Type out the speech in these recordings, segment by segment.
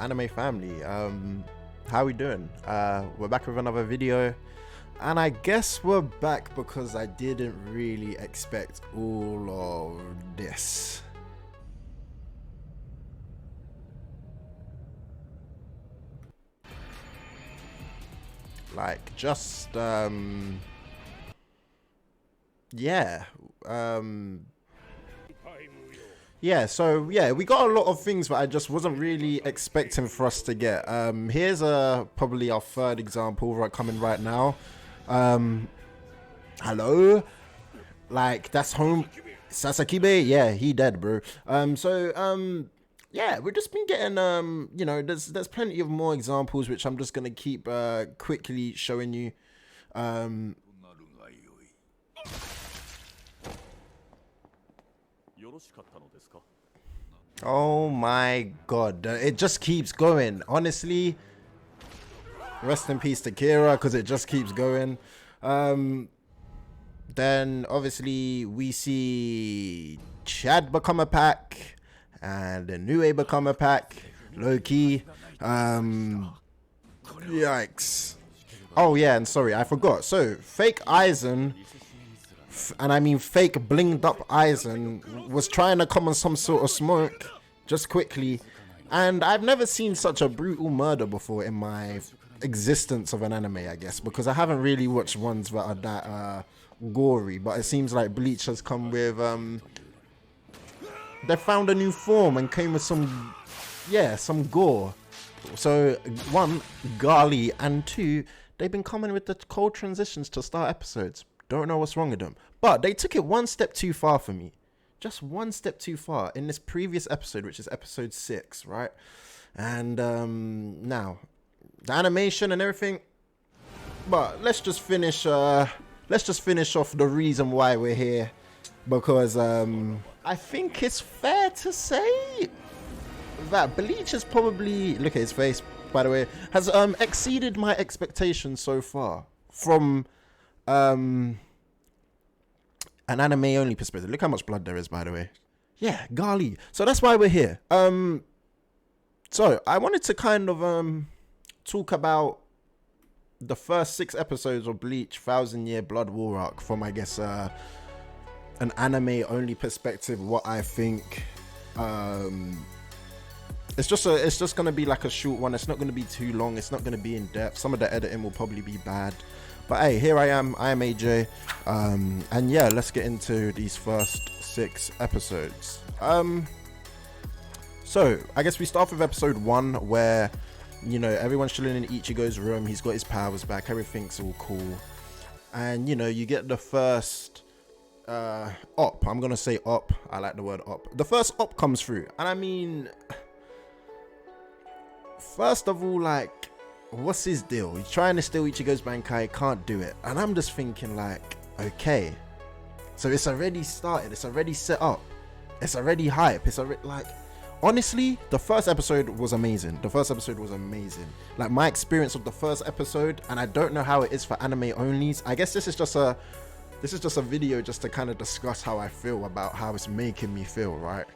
anime family. How we doing? We're back with another video, and I guess we're back because I didn't really expect all of this. Like, just yeah, so yeah, we got a lot of things, but I just wasn't really expecting for us to get. Here's probably our third example coming right now. Hello, like, that's home Sasakibe. Yeah, he dead, bro. Yeah, we've just been getting you know, there's plenty of more examples which I'm just gonna keep quickly showing you. Oh my god, it just keeps going. Honestly, rest in peace to Kira, because it just keeps going. Then obviously we see Chad become a pack and Nue become a pack. Low key. Yikes. Oh yeah, and sorry, I forgot. So fake Aizen, and I mean fake blinged up Aizen, was trying to come on some sort of smoke just quickly, and I've never seen such a brutal murder before in my existence of an anime, I guess, because I haven't really watched ones that are that gory. But it seems like Bleach has come with they found a new form and came with some gore. So one, Gali, and two, they've been coming with the cold transitions to start episodes. Don't know what's wrong with them, but they took it one step too far for me. Just one step too far in this previous episode, which is episode 6, right? And now the animation and everything. But let's just finish off the reason why we're here, because I think it's fair to say that Bleach has probably, look at his face, by the way, has exceeded my expectations so far from an anime only perspective. Look how much blood there is, by the way. Yeah, Gali. So that's why we're here. So I wanted to kind of talk about the first 6 episodes of Bleach 1000-Year Blood War arc from, I guess, an anime only perspective. What I think. It's just gonna be like a short one. It's not gonna be too long. It's not gonna be in depth. Some of the editing will probably be bad. But hey, here I am AJ, and yeah, let's get into these first 6 episodes. So I guess we start with episode 1, where, you know, everyone's chilling in Ichigo's room. He's got his powers back. Everything's all cool, and you know, you get the first op. I'm gonna say op. I like the word op. The first op comes through, and I mean, first of all, like, what's his deal? He's trying to steal Ichigo's Bankai, can't do it. And I'm just thinking, like, okay, so it's already started, it's already set up, it's already hype, it's already, like, honestly, the first episode was amazing. Like, my experience of the first episode, and I don't know how it is for anime onlys. I guess this is just a video just to kind of discuss how I feel about how it's making me feel, right?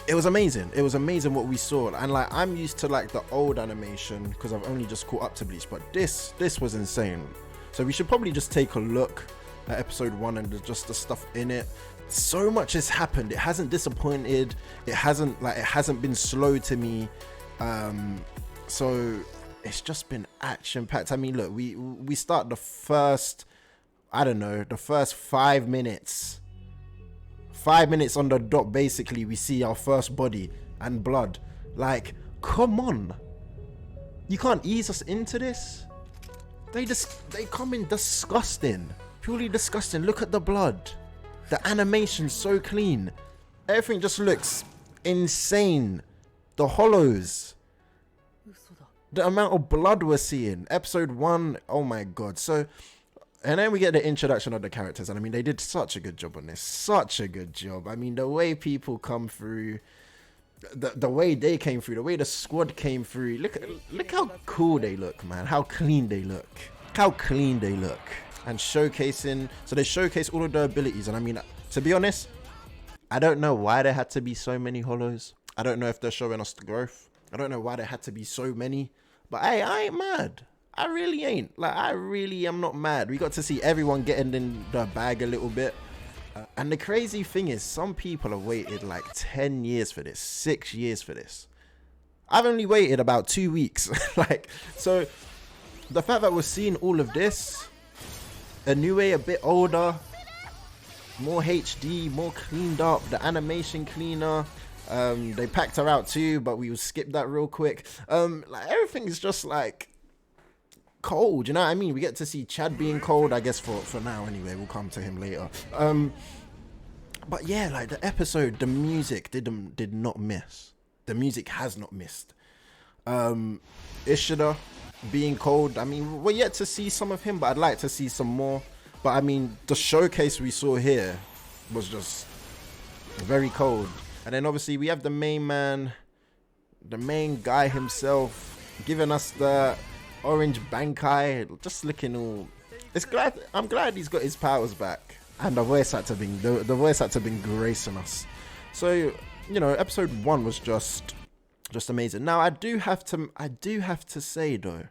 It was amazing. It was amazing what we saw. And like, I'm used to like the old animation because I've only just caught up to Bleach, but this was insane. So we should probably just take a look at episode 1 and just the stuff in it. So much has happened. It hasn't disappointed. It hasn't been slow to me. So it's just been action packed. I mean, look, we start the first, I don't know, the first 5 minutes. 5 minutes on the dot, basically, we see our first body and blood. Like, come on, you can't ease us into this. They come in disgusting, purely disgusting. Look at the blood, the animation's so clean, everything just looks insane. The hollows, the amount of blood we're seeing. Episode 1, oh my god. So, and then we get the introduction of the characters, and I mean, they did such a good job on this. Such a good job. I mean, the way people come through, the way they came through, the way the squad came through. Look how cool they look, man. How clean they look. And showcasing, so they showcase all of their abilities. And I mean, to be honest, I don't know why there had to be so many hollows. I don't know if they're showing us the growth. I don't know why there had to be so many. But hey, I ain't mad. I really ain't. Like, I really am not mad. We got to see everyone getting in the bag a little bit. And the crazy thing is, some people have waited like 10 years for this, 6 years for this. I've only waited about 2 weeks. Like, so the fact that we're seeing all of this, Inoue a bit older, more HD, more cleaned up, the animation cleaner. They packed her out too, but we will skip that real quick. Like, everything is just like cold, you know what I mean? We get to see Chad being cold, I guess, for now anyway. We'll come to him later. But yeah, like the episode, the music did not miss. The music has not missed. Ishida being cold, I mean, we're yet to see some of him, but I'd like to see some more. But I mean, the showcase we saw here was just very cold. And then obviously we have the main man, the main guy himself, giving us the orange Bankai, just looking all. I'm glad he's got his powers back, and the voice actor been gracing us. So, you know, episode 1 was just amazing. Now I do have to say though,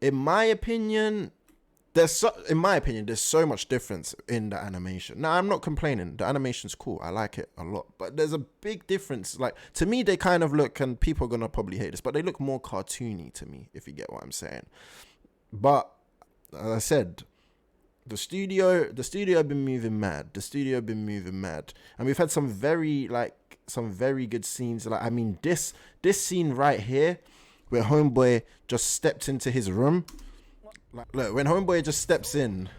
in my opinion, there's so much difference in the animation. Now, I'm not complaining. The animation's cool. I like it a lot. But there's a big difference. Like, to me, they kind of look, and people are going to probably hate this, but they look more cartoony to me, if you get what I'm saying. But, as I said, the studio have been moving mad. And we've had some very good scenes. Like, I mean, this scene right here, where Homeboy just stepped into his room. Like, look, when Homeboy just steps in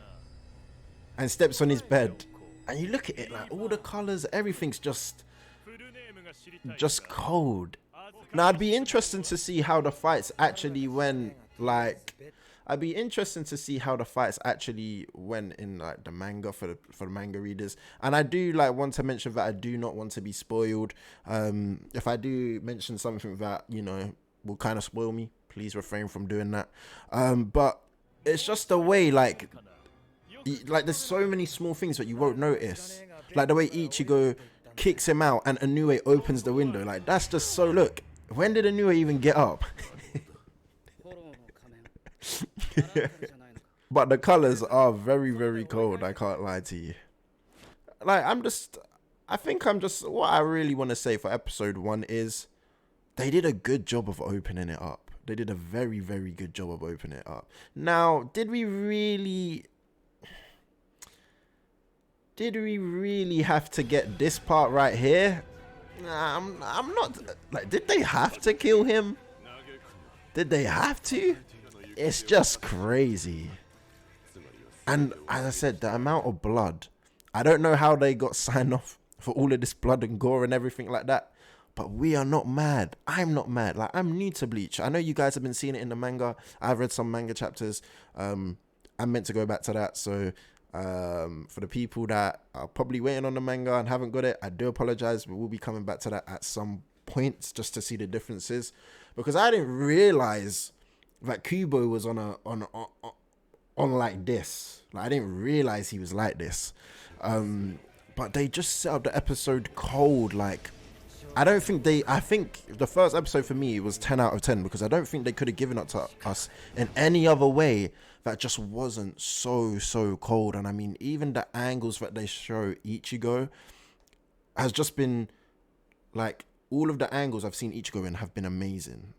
and steps on his bed, and you look at it, like, all the colors, everything's just cold. Now, it'd be interesting to see how the fights actually went. Like, I'd be interested to see how the fights actually went in, like, the manga for the manga readers. And I do want to mention that I do not want to be spoiled. If I do mention something that, you know, will kind of spoil me, please refrain from doing that. But it's just the way, like there's so many small things that you won't notice. Like the way Ichigo kicks him out and Inoue opens the window. Like, that's just so, look, when did Inoue even get up? But the colors are very, very cold, I can't lie to you. Like, what I really want to say for episode 1 is they did a good job of opening it up. They did a very, very good job of opening it up. Now, did we really have to get this part right here? Nah, I'm not. Like, did they have to kill him? Did they have to? It's just crazy. And as I said, the amount of blood. I don't know how they got signed off for all of this blood and gore and everything like that. But we are not mad. I'm not mad. Like, I'm new to Bleach. I know you guys have been seeing it in the manga. I've read some manga chapters. I'm meant to go back to that. So for the people that are probably waiting on the manga and haven't got it, I do apologize. We will be coming back to that at some points just to see the differences. Because I didn't realize that Kubo was on like this. Like, I didn't realize he was like this. But they just set up the episode cold. Like, I think the first episode for me was 10 out of 10 because I don't think they could have given it to us in any other way that just wasn't so cold. And I mean, even the angles that they show Ichigo has just been, like, all of the angles I've seen Ichigo in have been amazing.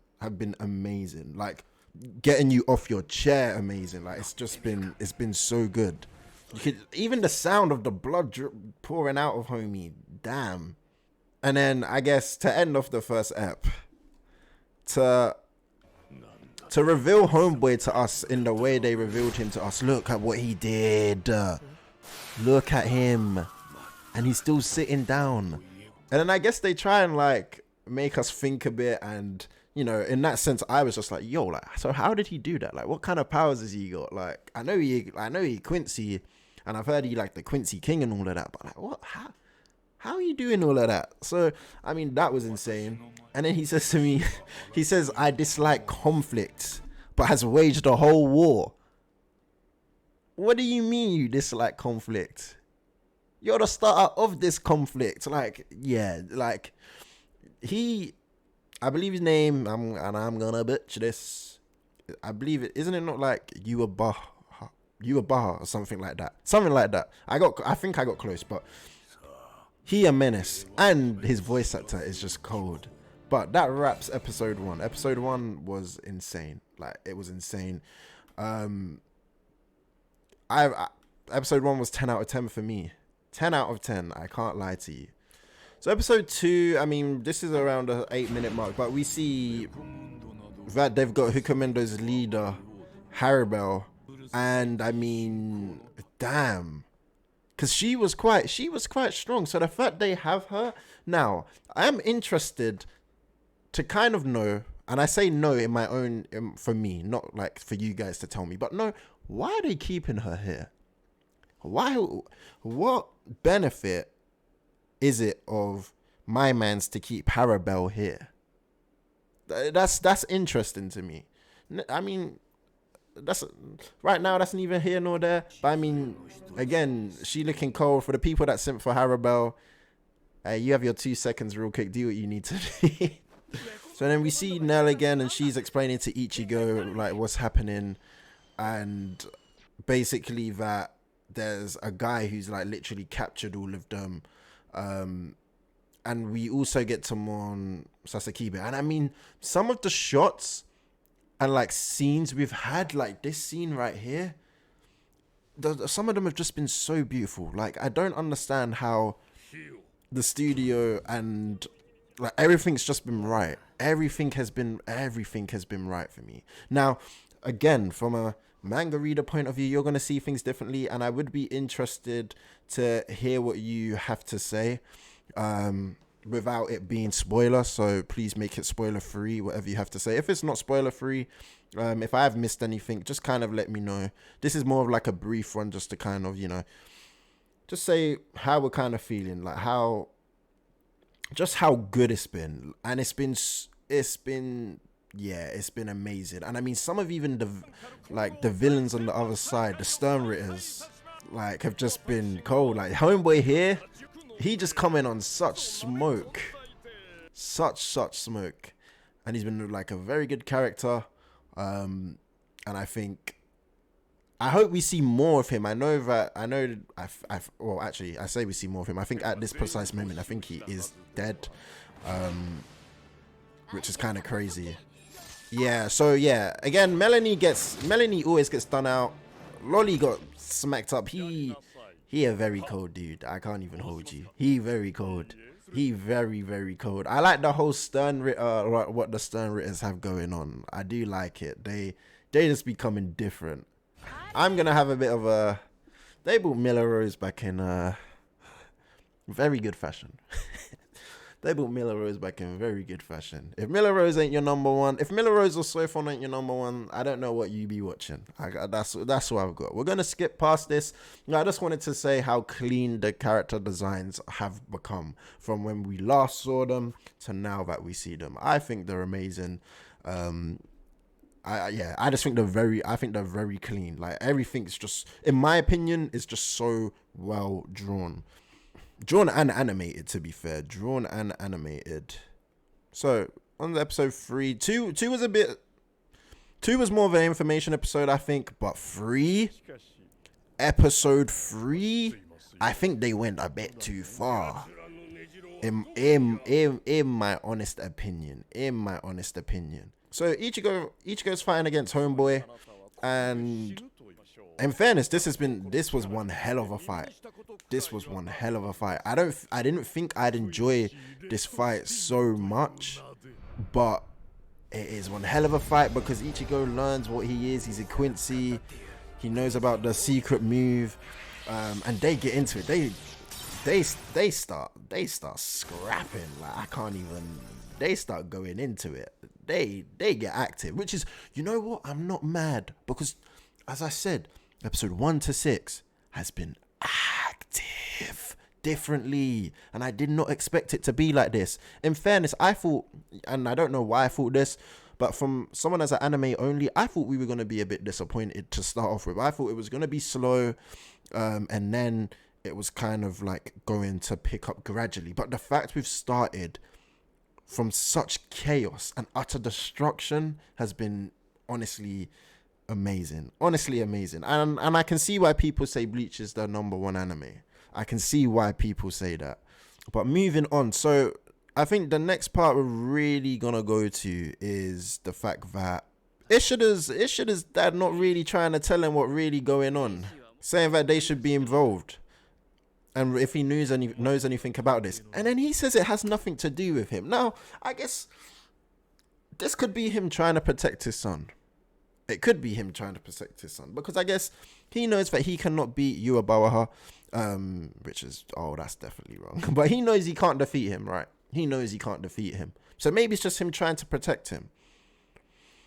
Like, getting you off your chair, amazing. Like, it's been so good. Even the sound of the blood pouring out of homie, damn. And then, I guess, to end off the first ep, to reveal Homeboy to us in the way they revealed him to us. Look at what he did. Look at him. And he's still sitting down. And then I guess they try and, like, make us think a bit. And, you know, in that sense, I was just like, yo, like, so how did he do that? Like, what kind of powers has he got? Like, I know he Quincy, and I've heard he, like, the Quincy King and all of that. But, like, what? How are you doing all of that? So, I mean, that was insane. And then he says to me, he says, I dislike conflict, but has waged a whole war. What do you mean you dislike conflict? You're the starter of this conflict. Like, yeah, like I believe his name, I'm gonna butcher this. I believe it, isn't it not like you a Baha or something like that? Something like that. I think I got close, but he a menace, and his voice actor is just cold. But that wraps episode 1. Episode 1 was insane. Like, it was insane. Episode 1 was 10 out of 10 for me. 10 out of 10. I can't lie to you. So episode 2, I mean, this is around the 8-minute mark, but we see that they've got Hukumendo's leader, Haribel, and I mean, damn. Because she was quite strong. So the fact they have her now, I am interested to kind of know, and I say no in my own, for me, not like for you guys to tell me, but no, why are they keeping her here? Why? What benefit is it of my mans to keep Haribel here? That's interesting to me. I mean, that's right now, that's neither here nor there. But I mean, again, she looking cold. For the people that simp for Haribel, you have your 2 seconds real quick. Do what you need to do. So then we see Nell again, and she's explaining to Ichigo like what's happening, and basically that there's a guy who's like literally captured all of them. And we also get to Mon Sasakibe. And I mean, some of the shots and like scenes we've had, like this scene right here, some of them have just been so beautiful. Like, I don't understand how the studio and like everything's just been right. Everything has been right for me. Now, again, from a manga reader point of view, you're going to see things differently, and I would be interested to hear what you have to say without it being spoiler. So please make it spoiler free, whatever you have to say. If it's not spoiler free, if I have missed anything, just kind of let me know. This is more of like a brief one, just to kind of, you know, just say how we're kind of feeling, like how good it's been. And it's been amazing. And I mean, some of even the villains on the other side, the Sternritters, like, have just been cold. Like, homeboy here, he just coming on such smoke, such smoke, and he's been like a very good character. And I hope we see more of him. I say we see more of him. I think at this precise moment, I think he is dead, which is kind of crazy. Yeah, so yeah, again, Melanie always gets done out. Lolly got smacked up. He a very cold dude. I can't even hold you. He very cold. He very, very cold. I like the whole what the Sternritters have going on. I do like it. They just becoming different. I'm gonna have a bit of a. They brought Miller Rose back in very good fashion. They brought Miller Rose back in very good fashion. If Miller Rose ain't your number one, if Miller Rose or Soifon ain't your number one, I don't know what you be watching. That's what I've got. We're gonna skip past this. I just wanted to say how clean the character designs have become from when we last saw them to now that we see them. I think they're amazing. I just think they're very clean. Like, everything's just, in my opinion, is just so well drawn. Drawn and animated, to be fair. Drawn and animated. So, on the episode 3, 2 was more of an information episode, I think. But episode 3, I think they went a bit too far. In my honest opinion. So, Ichigo's fighting against Homeboy. And in fairness, this was one hell of a fight. I didn't think I'd enjoy this fight so much, but it is one hell of a fight because Ichigo learns what he is. He's a Quincy. He knows about the secret move, and they get into it. They start scrapping. Like, I can't even. They start going into it. They get active, which is, you know what? I'm not mad because, as I said, episode 1 to 6 has been active differently, and I did not expect it to be like this. In fairness, I thought, and I don't know why I thought this, but from someone as an anime only, I thought we were going to be a bit disappointed to start off with. I thought it was going to be slow, and then it was kind of like going to pick up gradually. But the fact we've started from such chaos and utter destruction has been honestly amazing. Honestly amazing. And I can see why people say Bleach is the #1 anime. I can see why people say that. But moving on, so I think the next part we're really gonna go to is the fact that Ishada's dad not really trying to tell him what really going on, saying that they should be involved, and if he knows anything about this, and then he says it has nothing to do with him. Now, I guess this could be him trying to protect his son. It could be him trying to protect his son, because I guess he knows that he cannot beat Yuabawaha, which is, oh, that's definitely wrong. But he knows he can't defeat him, right? He knows he can't defeat him. So maybe it's just him trying to protect him.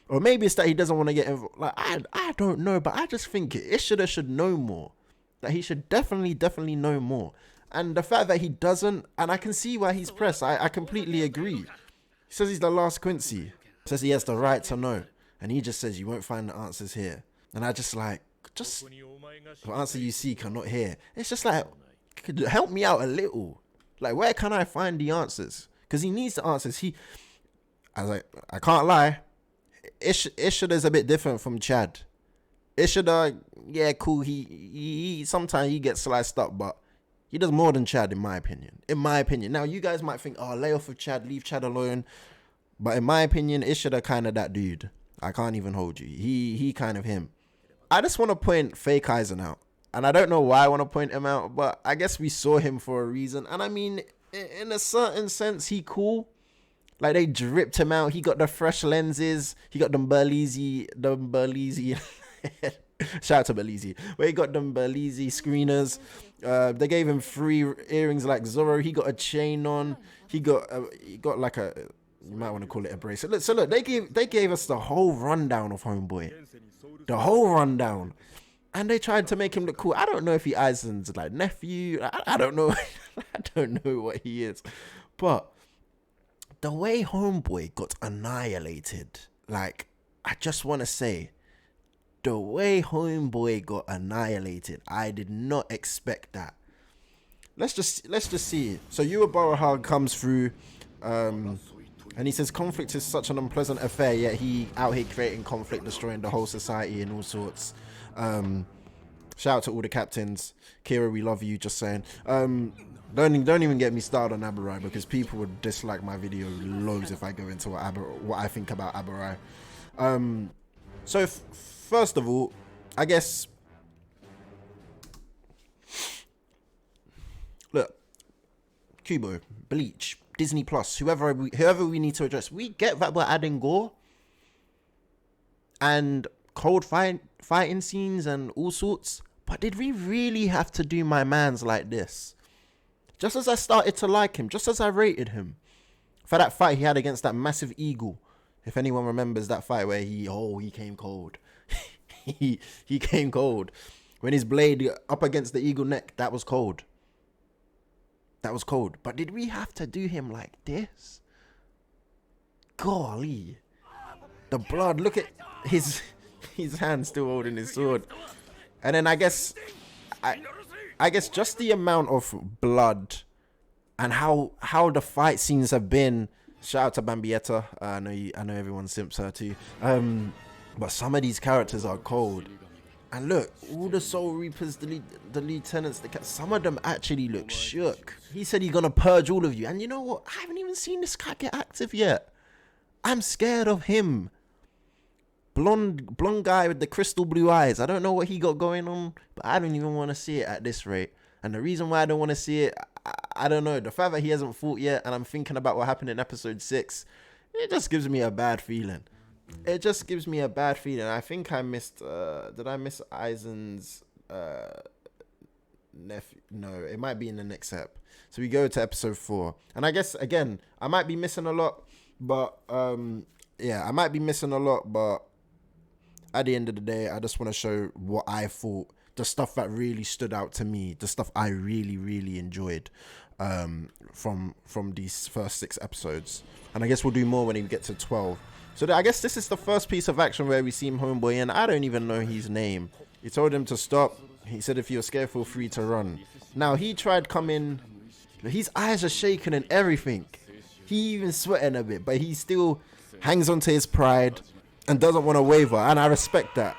Or maybe it's that he doesn't want to get involved. Like, I don't know, but I just think Ishida should know more. That he should definitely know more. And the fact that he doesn't, and I can see why he's pressed. I completely agree. He says he's the last Quincy. Says he has the right to know. And he just says you won't find the answers here. And I just like, just the answer you seek are not here. It's just like, could you help me out a little? Like, where can I find the answers? Because he needs the answers. I can't lie. Ishida is a bit different from Chad. Ishida, yeah, cool. He sometimes he gets sliced up, but he does more than Chad, in my opinion. In my opinion. Now, you guys might think, oh, lay off of Chad, leave Chad alone. But in my opinion, Ishida kind of that dude. I can't even hold you. He kind of him. I just want to point Fake Eisen out. And I don't know why I want to point him out, but I guess we saw him for a reason. And I mean, in a certain sense, he cool. Like, they dripped him out. He got the fresh lenses. He got them Berlizzi. Shout out to Berlizzi. Where he got them Berlizzi screeners. They gave him 3 earrings like Zoro. He got a chain on. He got like a, you might want to call it a bracelet. So look, they gave us the whole rundown of Homeboy. The whole rundown. And they tried to make him look cool. I don't know if he Aizen's like nephew. I don't know. I don't know what he is. But the way Homeboy got annihilated, like, I just want to say, the way Homeboy got annihilated, I did not expect that. Let's just see. So Yuabawaha comes through, and he says conflict is such an unpleasant affair, yet he out here creating conflict, destroying the whole society and all sorts. Shout out to all the captains. Kira, we love you, just saying. Don't even get me started on Abarai, because people would dislike my video loads if I go into what I think about Abarai. So first of all, I guess, look, Kubo, Bleach, Disney Plus, whoever we need to address. We get that we're adding gore and cold fighting scenes and all sorts, but did we really have to do my mans like this? Just as I started to like him, just as I rated him for that fight he had against that massive eagle. If anyone remembers that fight where he came cold. he came cold. When his blade up against the eagle neck, that was cold. That was cold. But did we have to do him like this? Golly. The blood, look at his hand still holding his sword. And then I guess just the amount of blood and how the fight scenes have been. Shout out to Bambietta. I know everyone simps her too. But some of these characters are cold. And look, all the Soul Reapers, the lieutenants, some of them actually look shook. He said he's gonna purge all of you. And you know what? I haven't even seen this guy get active yet. I'm scared of him. Blonde guy with the crystal blue eyes. I don't know what he got going on, but I don't even want to see it at this rate. And the reason why I don't want to see it, I don't know. The fact that he hasn't fought yet, and I'm thinking about what happened in episode 6, it just gives me a bad feeling. It just gives me a bad feeling. I think I missed, did I miss Aizen's nephew? No, it might be in the next ep. So we go to episode 4. And I guess, again, I might be missing a lot, but, yeah, I might be missing a lot, but at the end of the day, I just want to show what I thought, the stuff that really stood out to me, the stuff I really, really enjoyed from these first 6 episodes. And I guess we'll do more when we get to 12. So I guess this is the first piece of action where we see him Homeboy, and I don't even know his name. He told him to stop. He said if you're scared, feel free to run. Now, he tried coming. His eyes are shaking and everything. He even sweating a bit, but he still hangs on to his pride and doesn't want to waver, and I respect that.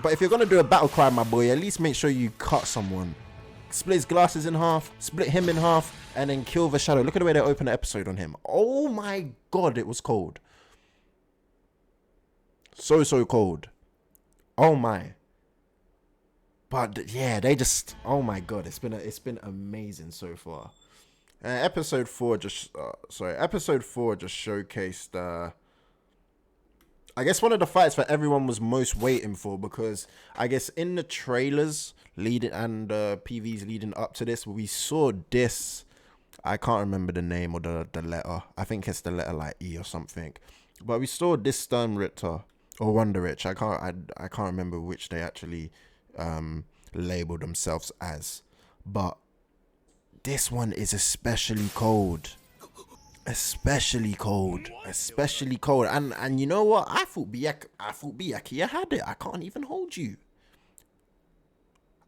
But if you're going to do a battle cry, my boy, at least make sure you cut someone. Split his glasses in half, split him in half, and then kill the shadow. Look at the way they opened the episode on him. Oh my god, it was cold. So cold. Oh my. But yeah, they just, oh my god, it's been amazing so far. Episode 4 just showcased I guess one of the fights that everyone was most waiting for, because I guess in the trailers leading and PVs leading up to this, we saw this. I can't remember the name or the letter. I think it's the letter like E or something. But we saw this Stern Ritter or Wonder Rich. I can't remember which they actually labeled themselves as. But this one is especially cold. Especially cold. And you know what? I thought Byakuya had it. I can't even hold you.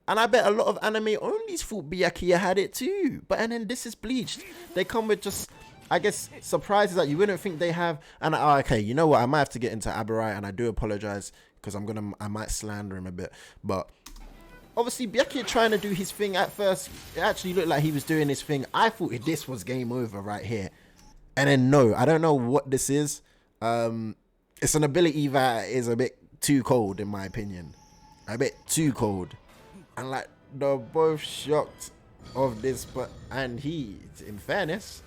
And I bet a lot of anime onlys thought Byakuya had it too. But and then this is Bleach. They come with just, I guess, surprises that you wouldn't think they have. And okay, you know what? I might have to get into Abarai, and I do apologize because I might slander him a bit. But obviously, Byakuya trying to do his thing at first, it actually looked like he was doing his thing. I thought this was game over right here. And then no, I don't know what this is. It's an ability that is a bit too cold in my opinion. A bit too cold. And like they're both shocked of this, and he, in fairness,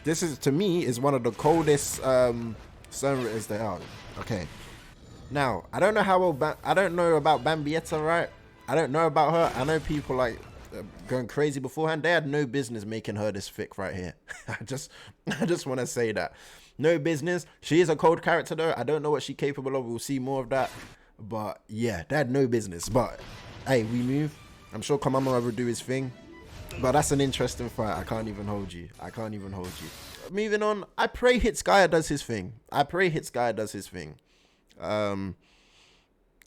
this is to me is one of the coldest Sunritters there are. Okay. Now, I don't know I don't know about Bambietta, right? I don't know about her. I know people like going crazy beforehand. They had no business making her this thick right here. I just want to say that. No business. She is a cold character though. I don't know what she's capable of. We'll see more of that. But yeah, they had no business. But hey, we move. I'm sure Kamama will do his thing. But that's an interesting fight. I can't even hold you. Moving on. I pray Hitsuya does his thing.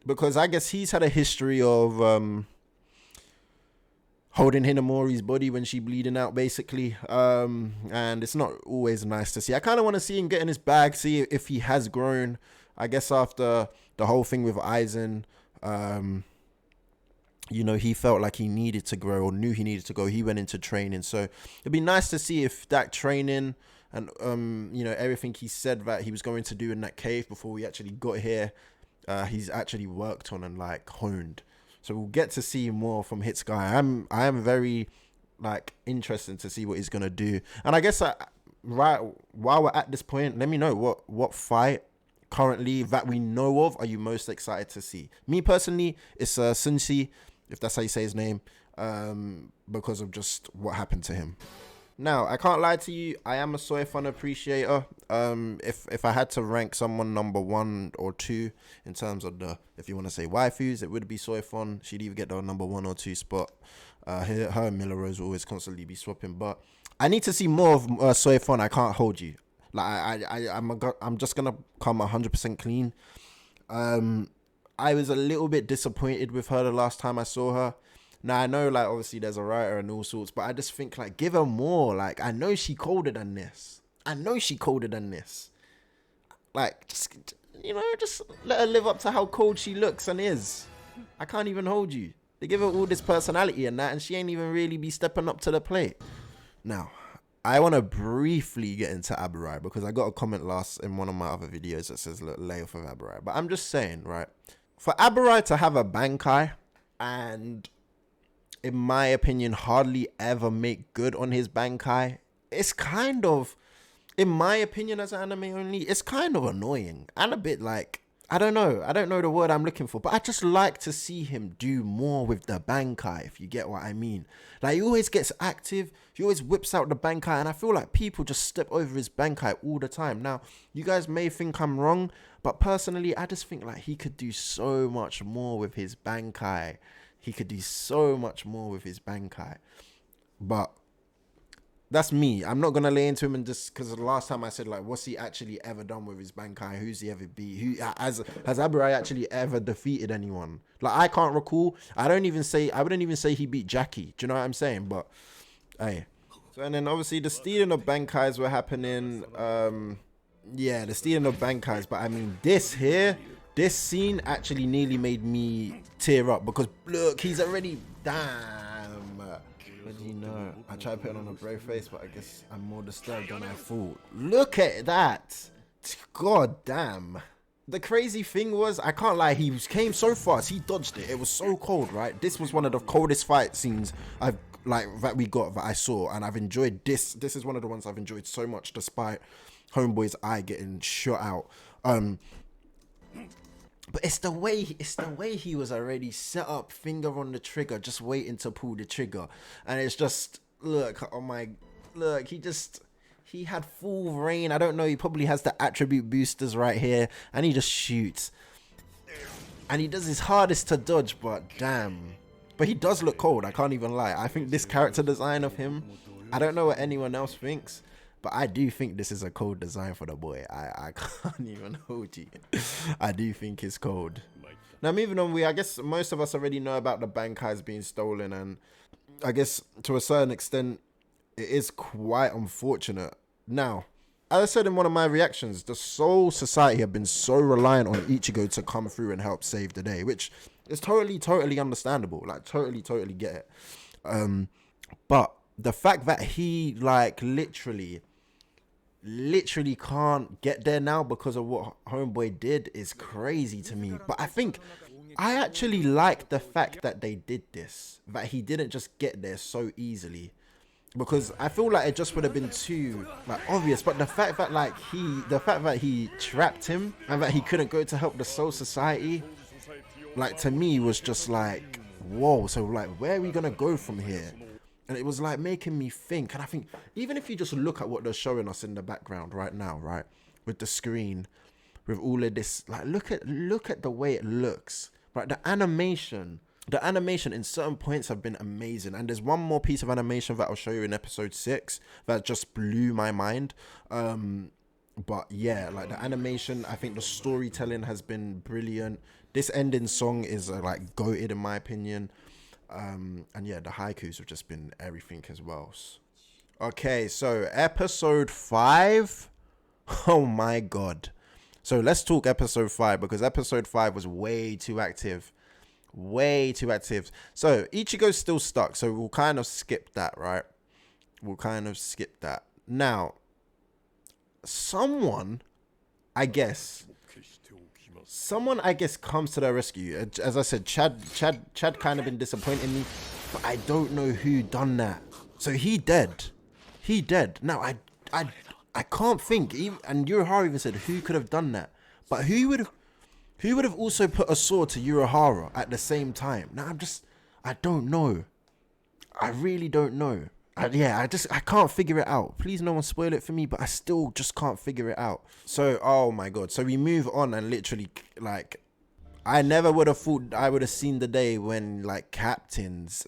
Because I guess he's had a history of holding Hinamori's body when she bleeding out, basically. And it's not always nice to see. I kind of want to see him get in his bag, see if he has grown. I guess after the whole thing with Aizen, you know, he felt like he needed to grow or knew he needed to go. He went into training. So it'd be nice to see if that training and, you know, everything he said that he was going to do in that cave before we actually got here, he's actually worked on and like honed. So we'll get to see more from Hitsuya. I am very like interested to see what he's gonna do. And I guess right while we're at this point, let me know what fight currently that we know of are you most excited to see. Me personally, it's Sunsi, if that's how you say his name, because of just what happened to him. Now, I can't lie to you, I am a soy fun appreciator. If I had to rank someone number 1 or 2 in terms of the, if you want to say waifus, it would be soy fun. She'd either get the number 1 or 2 spot. Her and Miller Rose will always constantly be swapping, but I need to see more of soy fun. I can't hold you. Like I'm just gonna come 100% clean. I was a little bit disappointed with her the last time I saw her. Now, I know, like, obviously there's a writer and all sorts, but I just think, like, give her more. Like, I know she colder than this. Like, just, you know, just let her live up to how cold she looks and is. I can't even hold you. They give her all this personality and that, and she ain't even really be stepping up to the plate. Now, I want to briefly get into Abarai, because I got a comment last in one of my other videos that says, look, lay off of Abarai. But I'm just saying, right, for Abarai to have a Bankai and, in my opinion, hardly ever make good on his Bankai, it's kind of, in my opinion as an anime only, it's kind of annoying and a bit like, I don't know the word I'm looking for, but I just like to see him do more with the Bankai, if you get what I mean. Like, he always gets active, he always whips out the Bankai, and I feel like people just step over his Bankai all the time. Now, you guys may think I'm wrong, but personally, I just think like he could do so much more with his Bankai. But That's me. I'm not gonna lay into him and just because the last time I said like, what's he actually ever done with his Bankai? Who's he ever beat? Who has Aburai actually ever defeated anyone? Like I can't recall. I wouldn't even say he beat Jackie. Do you know what I'm saying? But hey. So and then obviously the stealing of Bankais were happening. Yeah, the stealing of Bankais. But I mean this scene actually nearly made me tear up because look, he's already What do you know? I tried to put it on a brave face, but I guess I'm more disturbed than I thought. Look at that. God damn. The crazy thing was, I can't lie, he came so fast. He dodged it. It was so cold, right? This was one of the coldest fight scenes that I saw, and I've enjoyed this. This is one of the ones I've enjoyed so much, despite Homeboy's eye getting shot out. But it's the way he was already set up, finger on the trigger, just waiting to pull the trigger. And it's just, look, he had full reign. I don't know, he probably has the attribute boosters right here. And he just shoots. And he does his hardest to dodge, but damn. But he does look cold, I can't even lie. I think this character design of him, I don't know what anyone else thinks, but I do think this is a cold design for the boy. I can't even hold you. I do think it's cold. Now moving on, I guess most of us already know about the Bankais being stolen, and I guess to a certain extent it is quite unfortunate. Now, as I said in one of my reactions, the Soul Society have been so reliant on Ichigo to come through and help save the day, which is totally understandable. Like totally get it. But the fact that he like literally can't get there now because of what Homeboy did is crazy to me. But I actually like the fact that they did this, that he didn't just get there so easily, because I feel like it just would have been too like obvious. But the fact that he trapped him and that he couldn't go to help the Soul Society, like to me was just like, whoa, so like where are we gonna go from here? And it was like making me think. And I think even if you just look at what they're showing us in the background right now, right, with the screen, with all of this, like look at the way it looks, right? The animation in certain points have been amazing. And there's one more piece of animation that I'll show you in episode 6 that just blew my mind. But yeah, like the animation, I think the storytelling has been brilliant. This ending song is like goated in my opinion. And yeah, the haikus have just been everything as well. Okay, so episode 5. Oh my god. So let's talk episode 5, because episode 5 was way too active. So Ichigo's still stuck, so we'll kind of skip that, right? Now, someone I guess comes to their rescue. As I said, Chad kind of been disappointing me, but I don't know who done that. So he dead. Now I can't think. And Urahara even said who could have done that, but who would have also put a sword to Urahara at the same time? Now I don't know. I really don't know. I can't figure it out. Please no one spoil it for me, but I still just can't figure it out. So, oh my god. So we move on, and literally, like, I never would have thought I would have seen the day when, like, captains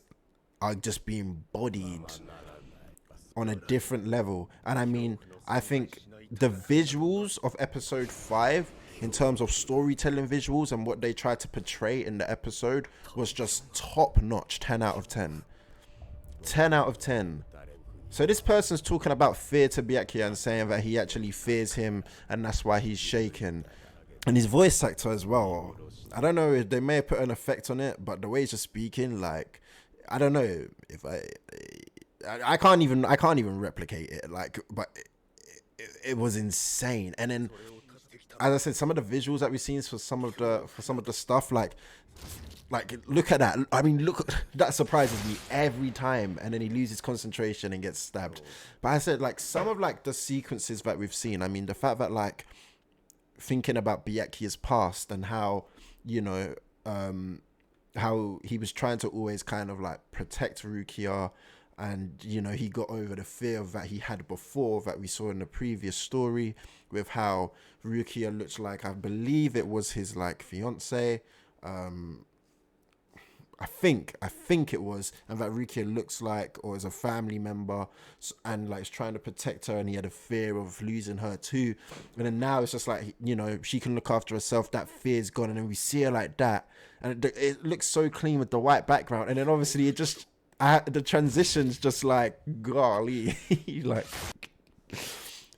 are just being bodied on a different level. And I mean, I think the visuals of episode 5, in terms of storytelling visuals and what they tried to portray in the episode, was just top notch. 10 out of 10. 10 out of 10. So this person's talking about fear to Byakuya and saying that he actually fears him and that's why he's shaken. And his voice actor as well. I don't know if they may have put an effect on it, but the way he's just speaking, like, I don't know if I can't even replicate it. Like, but it was insane. And then, as I said, some of the visuals that we've seen for some of the stuff, like look at that. I mean, that surprises me every time. And then he loses concentration and gets stabbed. But I said, like, some of like the sequences that we've seen, I mean, the fact that, like, thinking about Byakuya's past and how, you know, how he was trying to always kind of like protect Rukia, and, you know, he got over the fear that he had before that we saw in the previous story, with how Rukia looked like, I believe it was his like fiance. I think it was, and that Rukia looks like or is a family member, and like is trying to protect her, and he had a fear of losing her too. And then now it's just like, you know, she can look after herself. That fear's gone, and then we see her like that, and it looks so clean with the white background. And then obviously it just the transitions just like golly, like.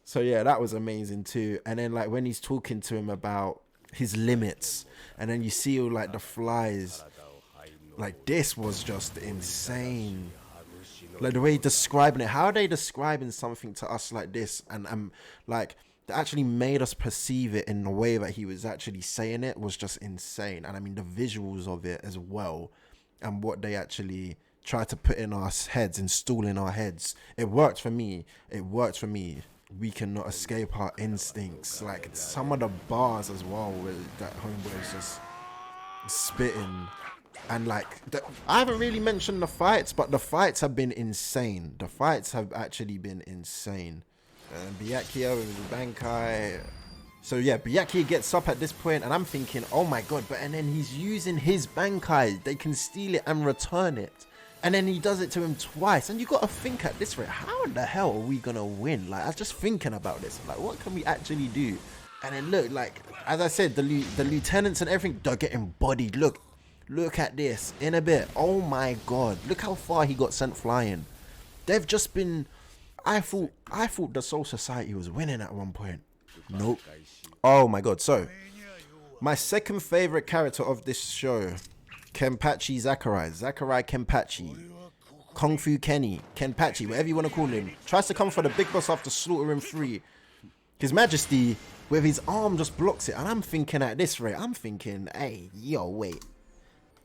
So yeah, that was amazing too. And then like when he's talking to him about his limits, and then you see all like the flies. Like, this was just insane. Like, the way he's describing it. How are they describing something to us like this? And like, they actually made us perceive it in the way that he was actually saying it was just insane. And I mean, the visuals of it as well. And what they actually tried to put in our heads, install in our heads. It worked for me. It worked for me. We cannot escape our instincts. Like, some of the bars as well, where that homeboy is just spitting. And like, I haven't really mentioned the fights, but the fights have been insane. The fights have actually been insane. Byakuya with the Bankai. So yeah, Byakuya gets up at this point, and I'm thinking, oh my god, but and then he's using his Bankai. They can steal it and return it. And then he does it to him twice. And you got to think at this rate, how in the hell are we going to win? Like, I was just thinking about this. Like, what can we actually do? And then look, like, as I said, the lieutenants and everything, they're getting bodied. Look at this in a bit. Oh my god, look how far he got sent flying. They've just been, I thought the Soul Society was winning at one point. Nope. Oh my god. So my second favorite character of this show, Kenpachi Zachary Kenpachi, Kung Fu Kenny, Kenpachi, whatever you want to call him, tries to come for the big boss after slaughtering 3. His Majesty with his arm just blocks it, and I'm thinking at this rate, I'm thinking, hey, yo, wait,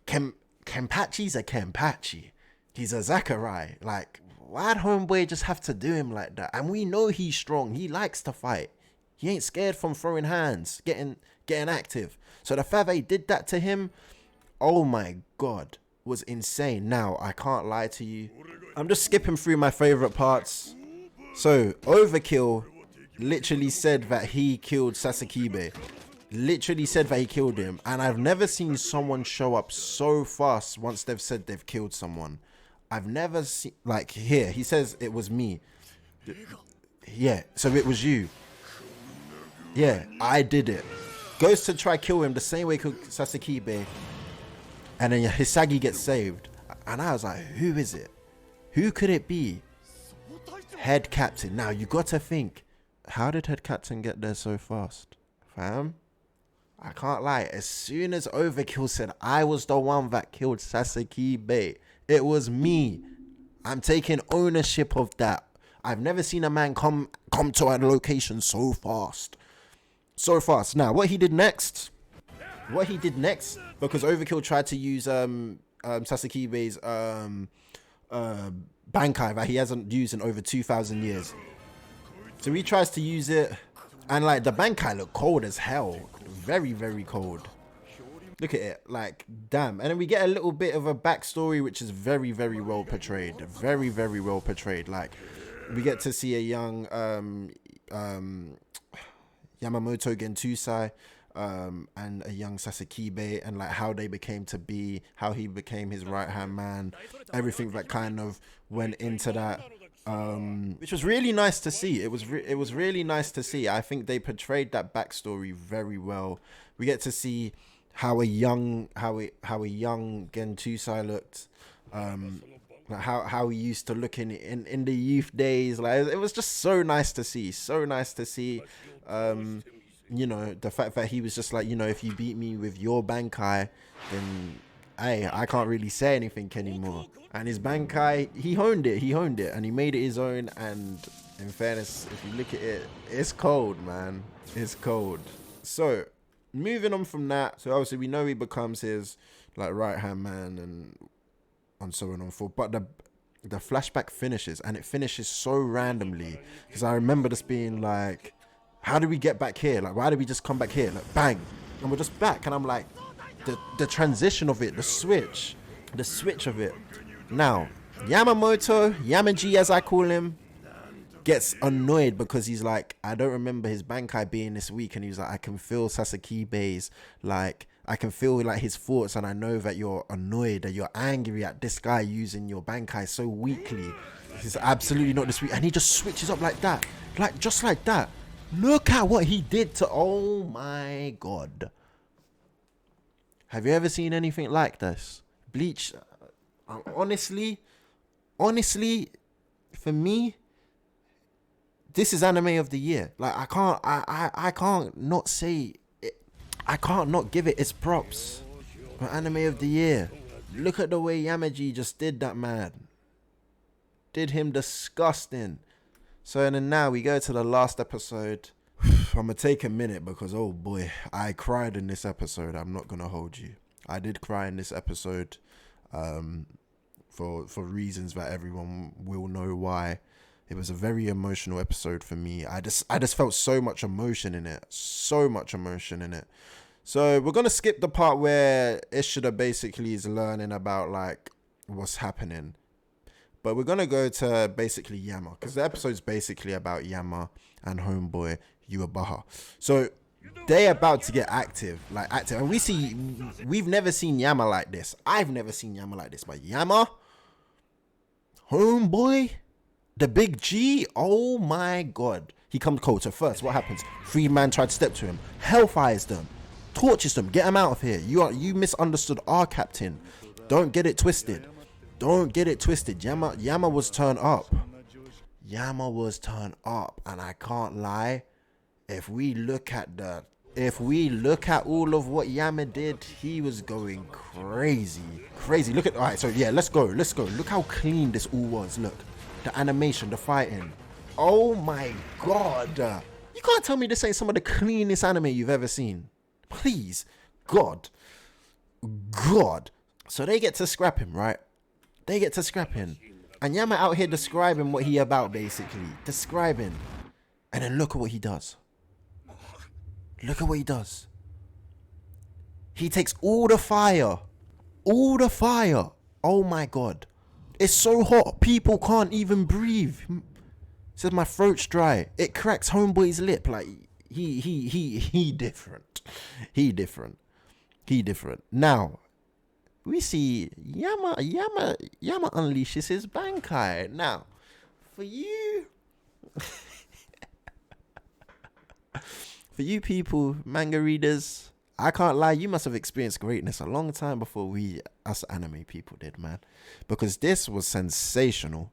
Kenpachi's a Kenpachi. He's a Zachary. Like, why'd homeboy just have to do him like that? And we know he's strong. He likes to fight. He ain't scared from throwing hands, getting active. So the fact that he did that to him, oh my god, was insane. Now, I can't lie to you. I'm just skipping through my favorite parts. So, Overkill literally said that he killed Sasakibe. Literally said that he killed him, and I've never seen someone show up so fast once they've said they've killed someone. I've never seen, like, here he says it was me. Yeah, so it was you. Yeah, I did it. Goes to try kill him the same way he killed Sasakibe, and then Hisagi gets saved. And I was like, who is it? Who could it be? Head Captain. Now you got to think, how did Head Captain get there so fast, fam? I can't lie. As soon as Overkill said I was the one that killed Sasakibe, it was me. I'm taking ownership of that. I've never seen a man come to a location so fast. So fast. Now, what he did next, because Overkill tried to use Sasakibe's Bankai that he hasn't used in over 2,000 years. So he tries to use it, and like the Bankai look cold as hell. Very, very cold. Look at it, like, damn. And then we get a little bit of a backstory, which is very, very well portrayed. Very, very well portrayed. Like, we get to see a young Yamamoto Gentusai and a young Sasakibe, and like how they became to be, how he became his right-hand man, everything that kind of went into that. Which was really nice to see. It was really nice to see. I think they portrayed that backstory very well. We get to see how a young Gentusai looked, like how he used to look in the youth days. Like, it was just so nice to see. You know, the fact that he was just like, you know, if you beat me with your Bankai, then hey, I can't really say anything anymore. And his Bankai, he honed it, and he made it his own. And in fairness, if you look at it, it's cold, man. It's cold. So, moving on from that, so obviously we know he becomes his like right-hand man and so on and forth. But the flashback finishes, and it finishes so randomly. Because I remember this being like, how did we get back here? Like, why did we just come back here? Like, bang, and we're just back. And I'm like, the transition of it, the switch of it. Now, Yamaji as I call him, gets annoyed because he's like, I don't remember his Bankai being this weak, and he was like, I can feel Sasakibe's, like, I can feel like his thoughts, and I know that you're annoyed, that you're angry at this guy using your Bankai so weakly. He's absolutely not this weak. And he just switches up like that. Like, just like that. Look at what he did to... Oh, my God. Have you ever seen anything like this? Bleach, honestly, for me, this is anime of the year. Like, I can't not say it. I can't not give it its props for anime of the year. Look at the way Yamaji just did that, man. Did him disgusting. So then now we go to the last episode. I'm gonna take a minute because, oh boy, I cried in this episode. I'm not gonna hold you. I did cry in this episode, for reasons that everyone will know why. It was a very emotional episode for me. I just felt so much emotion in it. So much emotion in it. So we're gonna skip the part where Ishida basically is learning about like what's happening. But we're gonna go to basically Yama, because the episode's basically about Yama and homeboy Yuabaha. So they're about to get active, and we've never seen Yama like this. I've never seen Yama like this, but Yama, homeboy, the big G, oh my God. He comes cold. So first, what happens? Freeman tried to step to him, hellfires them, torches them, get him out of here. You misunderstood our captain. Don't get it twisted. Don't get it twisted. Yama was turned up. Yama was turned up, and I can't lie. If we look at all of what Yama did, he was going crazy. Look at, all right, so yeah, let's go. Look how clean this all was. Look, the animation, the fighting. Oh my God. You can't tell me this ain't some of the cleanest anime you've ever seen. Please, God. So they get to scrap him, right? And Yama out here describing what he about, basically. Describing. And then look at what he does. He takes all the fire. Oh my God. It's so hot. People can't even breathe. Says my throat's dry. It cracks homeboy's lip. Like, he different. Now, we see Yama unleashes his Bankai. Now, for you... For you people, manga readers, I can't lie, you must have experienced greatness a long time before us anime people did, man. Because this was sensational.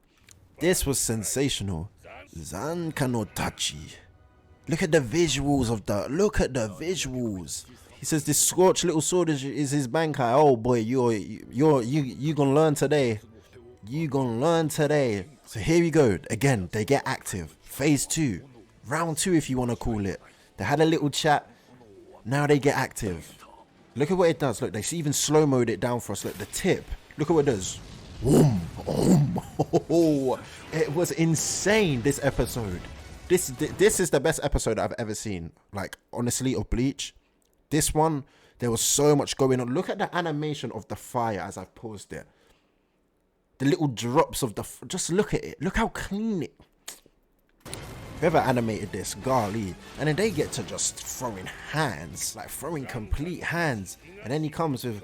Zanka no Tachi. Look at the visuals. He says this scorched little sword is his Bankai. Oh boy, you gonna learn today. So here we go. Again, they get active. Phase 2. Round 2 if you want to call it. They had a little chat. Now they get active. Look at what it does. Look, they even slow-moed it down for us. Look, the tip. Look at what it does. Boom. Oh, it was insane, this episode. This is the best episode I've ever seen. Like, honestly, of Bleach. This one, there was so much going on. Look at the animation of the fire as I've paused it. The little drops of just look at it. Look how clean it... Whoever animated this, golly. And then they get to just throwing hands, like throwing complete hands. And then he comes with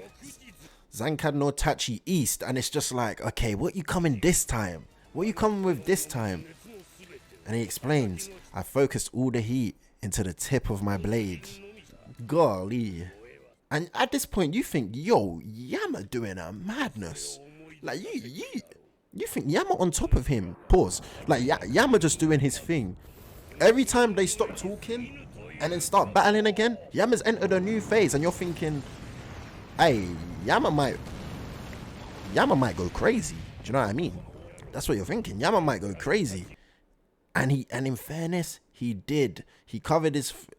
Zankan no Tachi East. And it's just like, okay, what you coming this time? What you coming with this time? And he explains, I focused all the heat into the tip of my blade. Golly. And at this point, you think, yo, Yama doing a madness. Like, you think Yama on top of him? Pause. Like, Yama just doing his thing. Every time they stop talking and then start battling again, Yama's entered a new phase, and you're thinking, hey, Yama might go crazy. Do you know what I mean? That's what you're thinking. Yama might go crazy. And in fairness, he did. I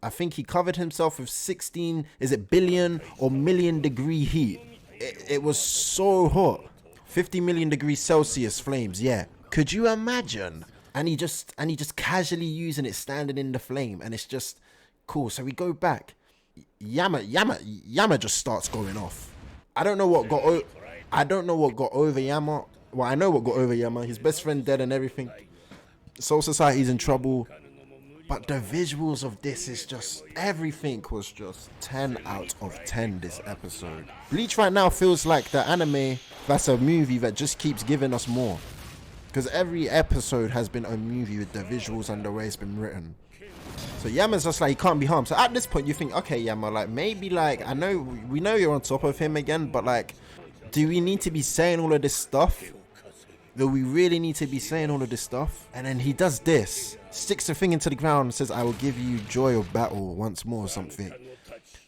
think he covered himself with 16, is it billion or million degree heat? It was so hot. 50 million degrees Celsius flames, yeah. Could you imagine? And he just casually using it, standing in the flame, and it's just cool. So we go back. Yama just starts going off. I don't know what got over Yama. Well, I know what got over Yama. His best friend dead and everything. Soul Society's in trouble. But the visuals of this is just, everything was just 10 out of 10 this episode. Bleach right now feels like the anime that's a movie that just keeps giving us more. Because every episode has been a movie with the visuals and the way it's been written. So Yama's just like, he can't be harmed. So at this point you think, okay Yama, like maybe like, we know you're on top of him again, but like, do we need to be saying all of this stuff? Do we really need to be saying all of this stuff? And then he does this, sticks the thing into the ground and says, I will give you joy of battle once more or something.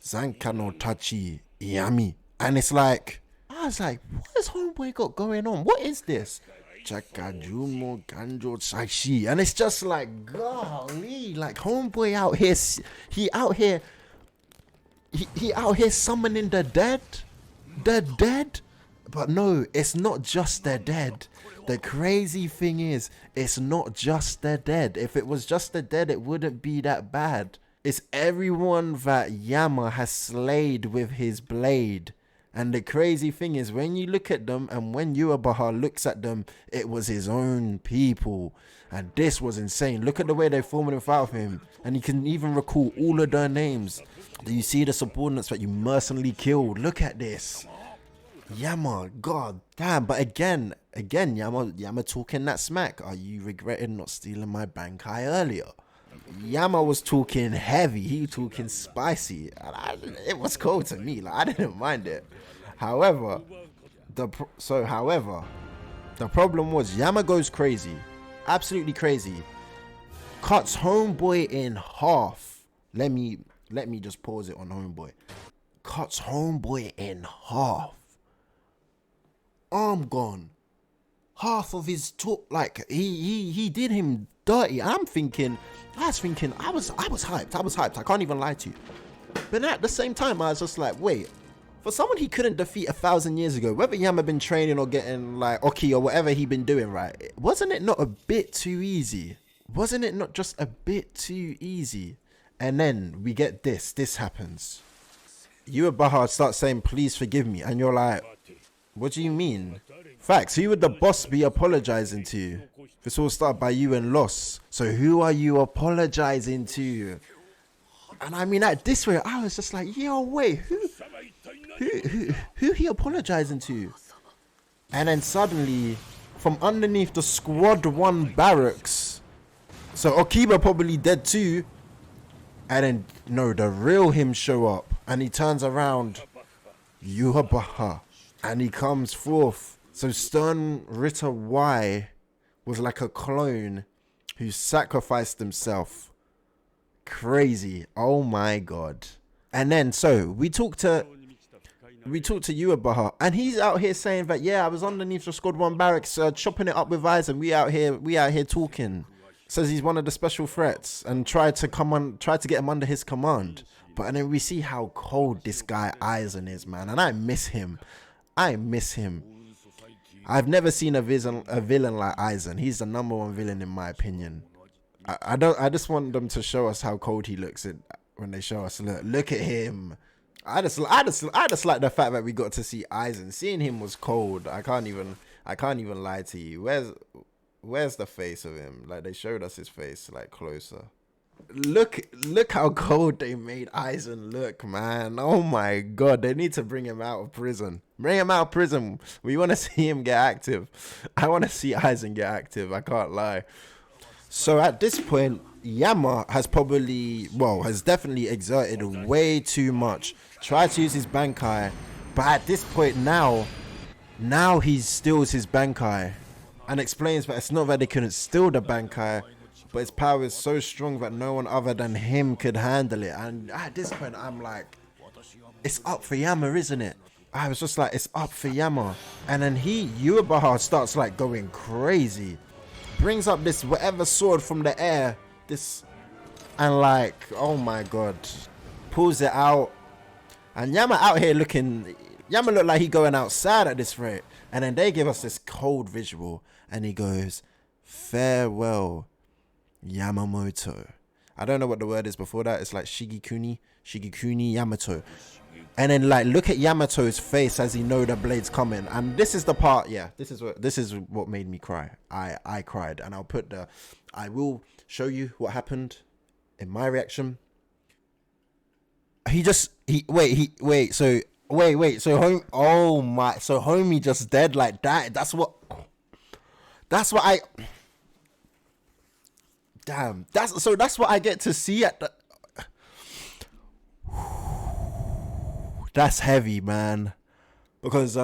Zanka no Tachi Yami. And it's like, I was like, what has Homeboy got going on? What is this? Chakajumo Ganjo Sashi. And it's just like, golly, like Homeboy out here, he out here summoning the dead. The dead? But no, it's not just the dead. The crazy thing is, it's not just the dead. If it was just the dead, it wouldn't be that bad. It's everyone that Yama has slayed with his blade. And the crazy thing is, when you look at them and when Yuabaha looks at them, it was his own people. And this was insane. Look at the way they formed in front of him. And he can even recall all of their names. Do you see the subordinates that you mercilessly killed? Look at this. Yama, god damn. But again, Yama talking that smack. Are you regretting not stealing my Bankai earlier? Yama was talking heavy. He was talking spicy. And it was cool to me. Like, I didn't mind it. However, the problem was Yama goes crazy. Absolutely crazy. Cuts Homeboy in half. Let me just pause it on Homeboy. Cuts Homeboy in half. Arm gone. Half of his talk, like he did him dirty. I was thinking, I was hyped. I can't even lie to you. But at the same time, I was just like, wait, for someone he couldn't defeat 1,000 years ago, whether Yama been training or getting like Oki or whatever he been doing, right? Wasn't it not a bit too easy? Wasn't it not just a bit too easy? And then we get this. This happens. Yuabaha starts saying, please forgive me. And you're like, what do you mean? Facts, who would the boss be apologizing to? This all started by you and Loss. So who are you apologizing to? And I mean, at this way, I was just like, yo, wait, who he apologizing to? And then suddenly, from underneath the Squad 1 barracks, so Okiba probably dead too. And then, no, the real him show up. And he turns around, Yuabaha. And he comes forth. So Stern Ritter Y was like a clone who sacrificed himself. Crazy. Oh my god. And then so we talked to Yuabaha, and he's out here saying that, yeah, I was underneath the Squad 1 barracks chopping it up with Aizen. We out here talking. Says he's one of the special threats and tried to get him under his command. But and then we see how cold this guy Aizen is, man. And I miss him. I've never seen a villain like Aizen. He's the #1 villain in my opinion. I just want them to show us how cold he looks when they show us. Look at him. I just like the fact that we got to see Aizen. Seeing him was cold. I can't even lie to you. Where's the face of him? Like, they showed us his face like closer. Look how cold they made Aizen look, man. Oh my god, they need to bring him out of prison. Bring him out of prison. We want to see him get active. I want to see Aizen get active, I can't lie. So at this point, Yama has definitely exerted way too much. Tried to use his Bankai, but at this point now he steals his Bankai and explains that it's not that they couldn't steal the Bankai, but his power is so strong that no one other than him could handle it. And at this point, I'm like, it's up for Yama, isn't it? I was just like, it's up for Yama. And then Yuabaha starts like going crazy. Brings up this whatever sword from the air. And like, oh my god. Pulls it out. And Yama out here Yama look like he going outside at this rate. And then they give us this cold visual. And he goes, farewell, Yamamoto. I don't know what the word is before that. It's like Shigekuni Yamato. And then like, look at Yamato's face as he know the blade's coming. And this is the part, yeah, this is what made me cry. I cried. And I will show you what happened in my reaction. Wait. So homie just dead like that. That's what I. Damn. That's what I get to see at the. That's heavy, man. Because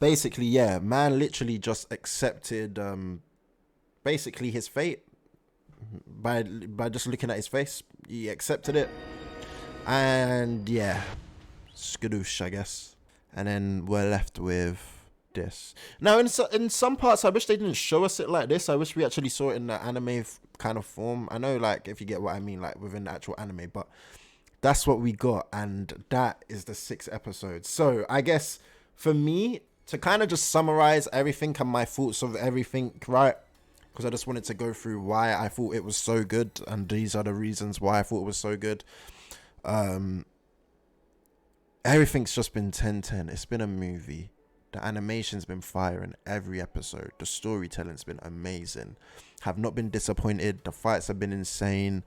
basically, yeah, man literally just accepted basically his fate by just looking at his face. He accepted it. And yeah, skadoosh, I guess. And then we're left with this. Now, in some parts, I wish they didn't show us it like this. I wish we actually saw it in the anime kind of form. I know, like, if you get what I mean, like within the actual anime, but that's what we got, and that is the 6 episodes. So I guess for me to kind of just summarize everything and my thoughts of everything, right? Because I just wanted to go through why I thought it was so good, and these are the reasons why I thought it was so good. Everything's just been 10/10. It's been a movie. The animation's been fire in every episode. The storytelling's been amazing. Have not been disappointed. The fights have been insane.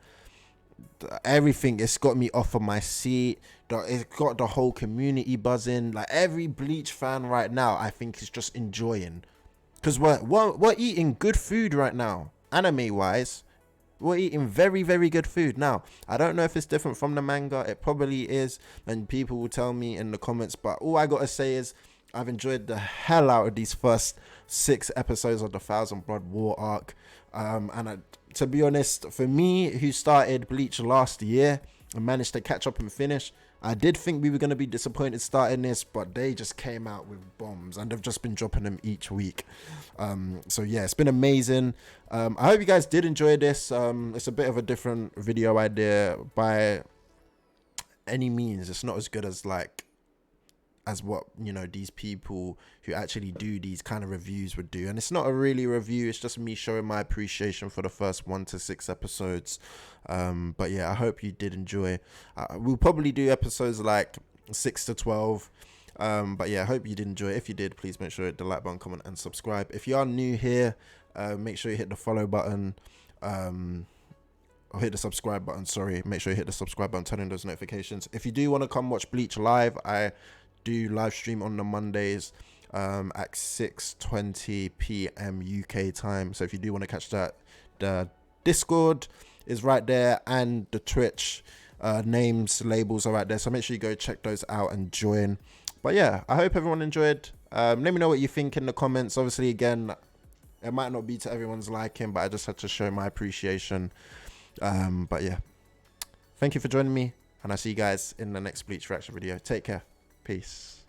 Everything, it's got me off of my seat. It's got the whole community buzzing. Like, every Bleach fan right now, I think, is just enjoying, because we're eating good food right now, anime wise. We're eating very, very good food. Now, I don't know if it's different from the manga. It probably is, and people will tell me in the comments, but all I gotta say is I've enjoyed the hell out of these first 6 episodes of the Thousand Blood War arc. To be honest, for me, who started Bleach last year and managed to catch up and finish, I did think we were going to be disappointed starting this, but they just came out with bombs, and they've just been dropping them each week. So yeah, it's been amazing. I hope you guys did enjoy this. It's a bit of a different video idea by any means. It's not as good as what, you know, these people who actually do these kind of reviews would do. And it's not a really review, it's just me showing my appreciation for the first 1 to 6 episodes. But yeah, I hope you did enjoy. We'll probably do episodes like 6 to 12. But yeah, I hope you did enjoy. If you did, please make sure you hit the like button, comment, and subscribe. If you are new here, make sure you hit the follow button. Or hit the subscribe button, sorry. Make sure you hit the subscribe button, turn on those notifications. If you do want to come watch Bleach live, I do live stream on the Mondays at 6:20 p.m. UK time. So if you do want to catch that, the Discord is right there, and the Twitch names, labels are right there. So make sure you go check those out and join. But yeah, I hope everyone enjoyed. Let me know what you think in the comments. Obviously, again, it might not be to everyone's liking, but I just had to show my appreciation. But yeah, thank you for joining me, and I'll see you guys in the next Bleach reaction video. Take care. Peace.